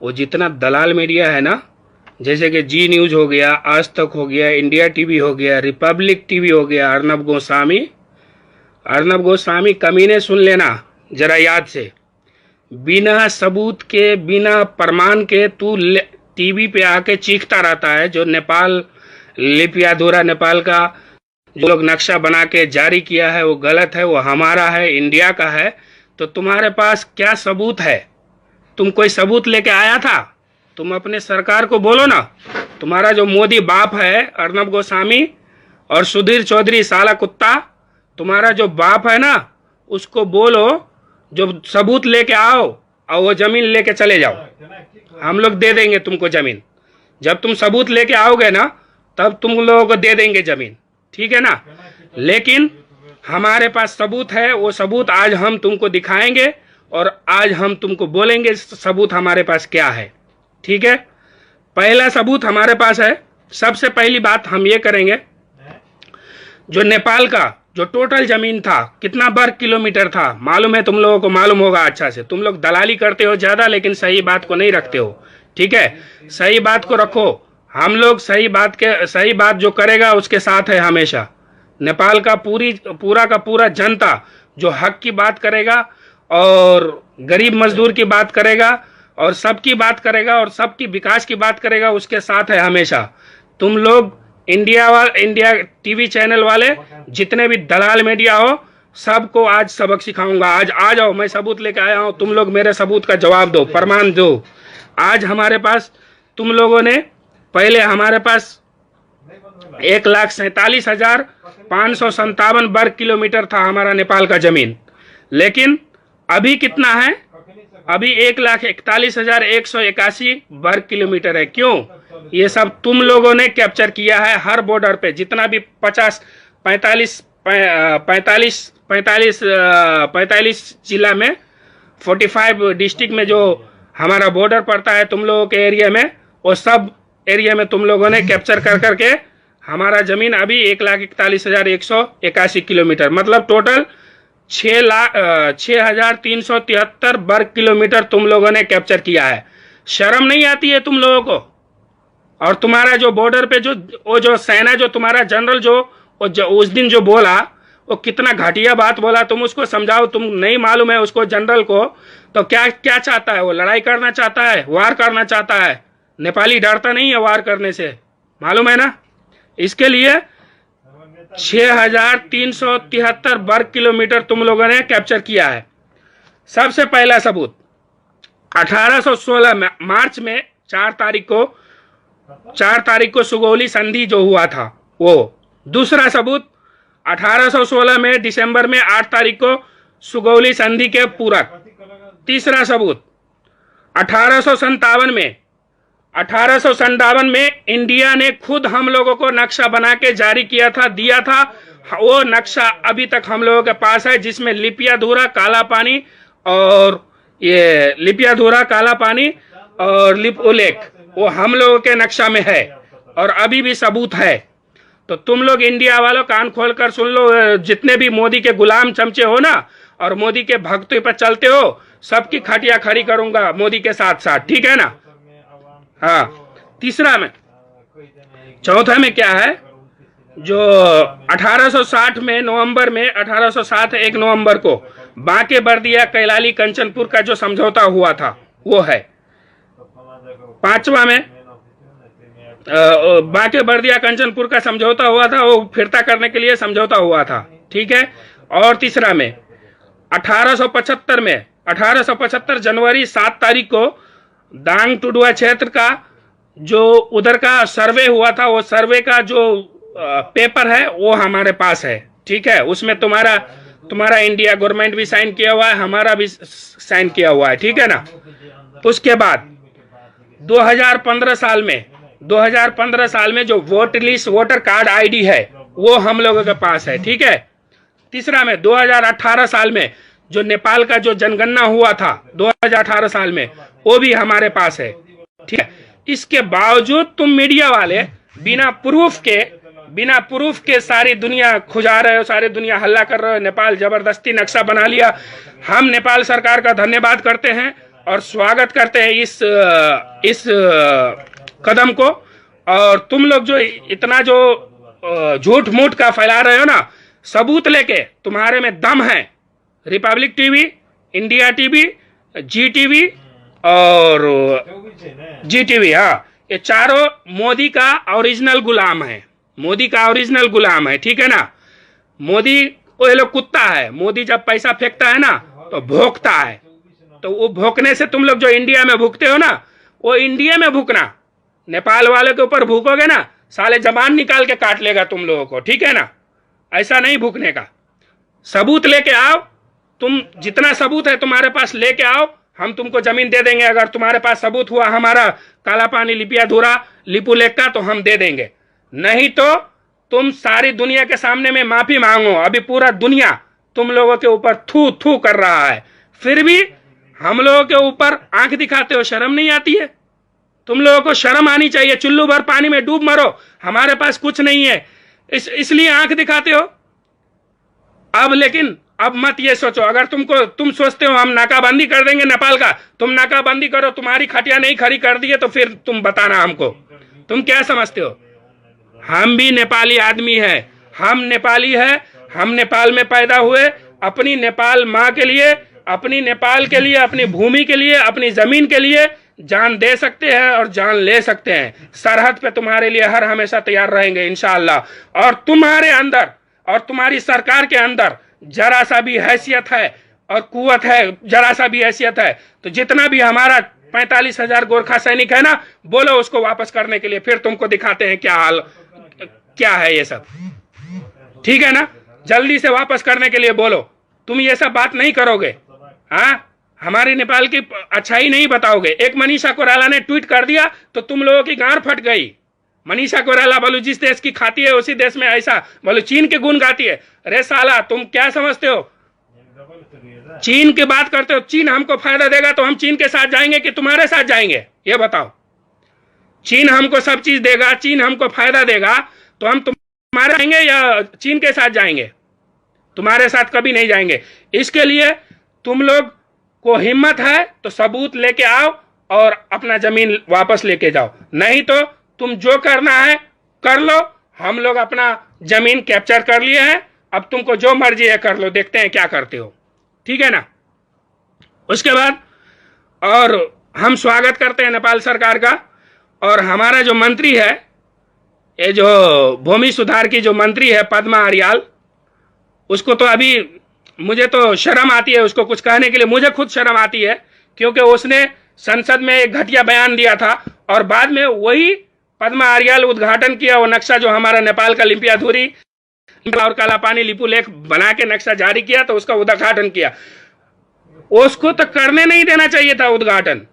वो जितना दलाल मीडिया है ना, जैसे कि जी न्यूज हो गया, आज तक हो गया, इंडिया टीवी हो गया, रिपब्लिक टीवी हो गया, अर्नब गोस्वामी कमीने सुन लेना जरा याद से, बिना सबूत के बिना प्रमाण के तू टीवी पे आके चीखता रहता है जो नेपाल लिपियाधुरा नेपाल का जो लोग नक्शा बना के जारी किया है वो गलत है, वो हमारा है, इंडिया का है। तो तुम्हारे पास क्या सबूत है? तुम कोई सबूत लेके आया था? तुम अपने सरकार को बोलो ना। तुम्हारा जो मोदी बाप है अर्नब गोस्वामी और सुधीर चौधरी साला कुत्ता, तुम्हारा जो बाप है ना, उसको बोलो जो सबूत लेके आओ और वो जमीन लेके चले जाओ, हम लोग दे देंगे तुमको जमीन। जब तुम सबूत लेके आओगे ना तब तुम लोगों को दे देंगे जमीन, ठीक है ना। लेकिन हमारे पास सबूत है, वो सबूत आज हम तुमको दिखाएंगे और आज हम तुमको बोलेंगे सबूत हमारे पास क्या है, ठीक है। पहला सबूत हमारे पास है, सबसे पहली बात हम ये करेंगे, जो नेपाल का जो टोटल जमीन था कितना वर्ग किलोमीटर था मालूम है? तुम लोगों को मालूम होगा अच्छा से। तुम लोग दलाली करते हो ज्यादा, लेकिन सही बात को नहीं रखते हो, ठीक है। सही बात को रखो, हम लोग सही बात जो करेगा उसके साथ है हमेशा। नेपाल का पूरा का पूरा जनता जो हक की बात करेगा और गरीब मजदूर की बात करेगा और सबकी बात करेगा और सबकी विकास की बात करेगा, उसके साथ है हमेशा। तुम लोग इंडिया टीवी चैनल वाले जितने भी दलाल मीडिया हो, सबको आज सबक सिखाऊंगा। आज आ जाओ, मैं सबूत लेके आया हूं, तुम लोग मेरे सबूत का जवाब दो, प्रमाण दो। आज हमारे पास तुम लोगों ने, पहले हमारे पास 1,47,557 वर्ग किलोमीटर था हमारा नेपाल का जमीन, लेकिन अभी कितना है? अभी 1,41,181 वर्ग किलोमीटर है। क्यों? ये सब तुम लोगों ने कैप्चर किया है। हर बॉर्डर पे जितना भी 45 जिला में, 45 डिस्ट्रिक्ट में जो हमारा बॉर्डर पड़ता है तुम लोगों के एरिया में, वो सब एरिया में तुम लोगों ने कैप्चर कर करके हमारा जमीन अभी 1,41,181 किलोमीटर, मतलब टोटल 6,373 वर्ग किलोमीटर तुम लोगों ने कैप्चर किया है। शर्म नहीं आती है तुम लोगों को? और तुम्हारा जो बॉर्डर पे जो सेना, जो तुम्हारा जनरल उस दिन जो बोला, वो कितना घटिया बात बोला, तुम उसको समझाओ। तुम नहीं मालूम है उसको, जनरल को, तो क्या चाहता है वो? लड़ाई करना चाहता है, वार करना चाहता है। नेपाली डरता नहीं है वार करने से, मालूम है ना। इसके लिए 6,373 वर्ग किलोमीटर तुम लोगों ने कैप्चर किया है। सबसे पहला सबूत 1816 में मार्च में 4 तारीख को सुगौली संधि जो हुआ था वो। दूसरा सबूत 1816 में दिसंबर में 8 तारीख को सुगौली संधि के पूरक। तीसरा सबूत 1857 में इंडिया ने खुद हम लोगों को नक्शा बना के जारी किया था, दिया था। वो नक्शा अभी तक हम लोगों के पास है, जिसमें लिपियाधुरा, काला पानी और लिप उलेख, वो हम लोगों के नक्शा में है और अभी भी सबूत है। तो तुम लोग इंडिया वालों कान खोलकर सुन लो, जितने भी मोदी के गुलाम चमचे हो ना और मोदी के भक्तों पर चलते हो, सबकी खटिया खड़ी करूंगा मोदी के साथ साथ, ठीक है ना। हाँ, तीसरा में, चौथा में क्या है, जो 1860 में नवंबर में 1860 1 नवंबर को बांके बर्दिया कैलाली कंचनपुर का जो समझौता हुआ था वो है। पांचवा में बांके बर्दिया कंचनपुर का समझौता हुआ था, वो फिरता करने के लिए समझौता हुआ था, ठीक है। और तीसरा में 1875 जनवरी 7 तारीख को दांग टुडुआ क्षेत्र का जो उधर का सर्वे हुआ था, वो सर्वे का जो पेपर है वो हमारे पास है, ठीक है। उसमें तुम्हारा इंडिया गवर्नमेंट भी साइन किया हुआ है, हमारा भी साइन किया हुआ है, ठीक है ना। उसके बाद 2015 साल में जो वोटर कार्ड आईडी है वो हम लोगों के पास है, ठीक है। तीसरा में 2018 साल में जो नेपाल का जो जनगणना हुआ था 2018 साल में, वो भी हमारे पास है, ठीक है। इसके बावजूद तुम मीडिया वाले बिना प्रूफ के सारी दुनिया खुजा रहे हो, सारी दुनिया हल्ला कर रहे हो, नेपाल जबरदस्ती नक्शा बना लिया। हम नेपाल सरकार का धन्यवाद करते हैं, और स्वागत करते हैं इस कदम को। और तुम लोग जो इतना जो झूठ मूठ का फैला रहे हो ना, सबूत लेके, तुम्हारे में दम है। रिपब्लिक टीवी, इंडिया टीवी, जी टीवी और जी टीवी, हाँ, ये चारों मोदी का ओरिजिनल गुलाम है, मोदी का ओरिजिनल गुलाम है, ठीक है ना। मोदी वो ये लोग कुत्ता है, मोदी जब पैसा फेंकता है ना तो भौंकता है, तो वो भौंकने से तुम लोग जो इंडिया में भूखते हो ना, वो इंडिया में भूखना। नेपाल वाले के ऊपर भूकोगे ना, साले जबान निकाल के काट लेगा तुम लोगों को, ठीक है ना। ऐसा नहीं भूखने का। सबूत लेके आओ, तुम जितना सबूत है तुम्हारे पास लेके आओ, हम तुमको जमीन दे देंगे। अगर तुम्हारे पास सबूत हुआ हमारा काला पानी लिपियाधुरा लिपू लेक का, तो हम दे देंगे। नहीं तो तुम सारी दुनिया के सामने में माफी मांगो। अभी पूरा दुनिया तुम लोगों के ऊपर थू थू कर रहा है, फिर भी हम लोगों के ऊपर आंख दिखाते हो। शर्म नहीं आती है? तुम लोगों को शर्म आनी चाहिए। चुल्लू भर पानी में डूब मरो, हमारे पास कुछ नहीं है, इसलिए आंख दिखाते हो। अब लेकिन अब मत ये सोचो, अगर तुम सोचते हो हम नाकाबंदी कर देंगे नेपाल का, तुम नाकाबंदी करो, तुम्हारी खटिया नहीं खड़ी कर दिए तो फिर तुम बताना हमको। तुम क्या समझते हो? हम भी नेपाली आदमी है, हम नेपाली है, हम नेपाल में पैदा हुए। अपनी नेपाल माँ के लिए, अपनी नेपाल के लिए, अपनी भूमि के लिए, अपनी जमीन के लिए जान दे सकते हैं और जान ले सकते हैं। सरहद पे तुम्हारे लिए हर हमेशा तैयार रहेंगे इंशाअल्लाह। और तुम्हारे अंदर और तुम्हारी सरकार के अंदर जरा सा भी हैसियत है और कुवत है, जरा सा भी हैसियत है, तो जितना भी हमारा 45,000 गोरखा सैनिक है ना, बोलो उसको वापस करने के लिए, फिर तुमको दिखाते हैं क्या हाल क्या है ये सब, ठीक है ना। जल्दी से वापस करने के लिए बोलो। तुम ये सब बात नहीं करोगे, हाँ, हमारे नेपाल की अच्छाई नहीं बताओगे। एक मनीषा कोइराला ने ट्वीट कर दिया तो तुम लोगों की गांड फट गई। मनीषा कोइराला बोलो जिस देश की खाती है उसी देश में ऐसा बोलो चीन के गुण गाती है। अरे साला, तुम क्या समझते हो? चीन की बात करते हो, चीन हमको फायदा देगा तो हम चीन के साथ जाएंगे कि तुम्हारे साथ जाएंगे? ये बताओ। चीन हमको सब चीज देगा, चीन हमको फायदा देगा, तो हम तुम्हारे जाएंगे या चीन के साथ जाएंगे? तुम्हारे साथ कभी नहीं जाएंगे। इसके लिए तुम लोग को हिम्मत है तो सबूत लेके आओ और अपना जमीन वापस लेके जाओ, नहीं तो तुम जो करना है कर लो। हम लोग अपना जमीन कैप्चर कर लिए हैं, अब तुमको जो मर्जी है कर लो, देखते हैं क्या करते हो, ठीक है ना। उसके बाद और हम स्वागत करते हैं नेपाल सरकार का। और हमारा जो मंत्री है, ये जो भूमि सुधार की जो मंत्री है पद्मा अर्याल, उसको तो अभी मुझे तो शर्म आती है उसको कुछ कहने के लिए। मुझे खुद शर्म आती है, क्योंकि उसने संसद में एक घटिया बयान दिया था और बाद में वही पद्मा अर्याल उद्घाटन किया वो नक्शा जो हमारा नेपाल का लिपियाधुरी और काला पानी लिपू लेक बना के नक्शा जारी किया, तो उसका उद्घाटन किया। उसको तो करने नहीं देना चाहिए था उद्घाटन।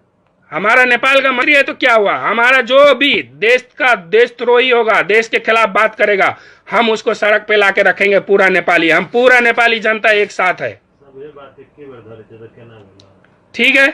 हमारा नेपाल का मंत्री है तो क्या हुआ? हमारा जो भी देश का देशद्रोही होगा, देश के खिलाफ बात करेगा, हम उसको सड़क पे लाके रखेंगे। पूरा नेपाली, हम पूरा नेपाली जनता एक साथ है, ठीक है।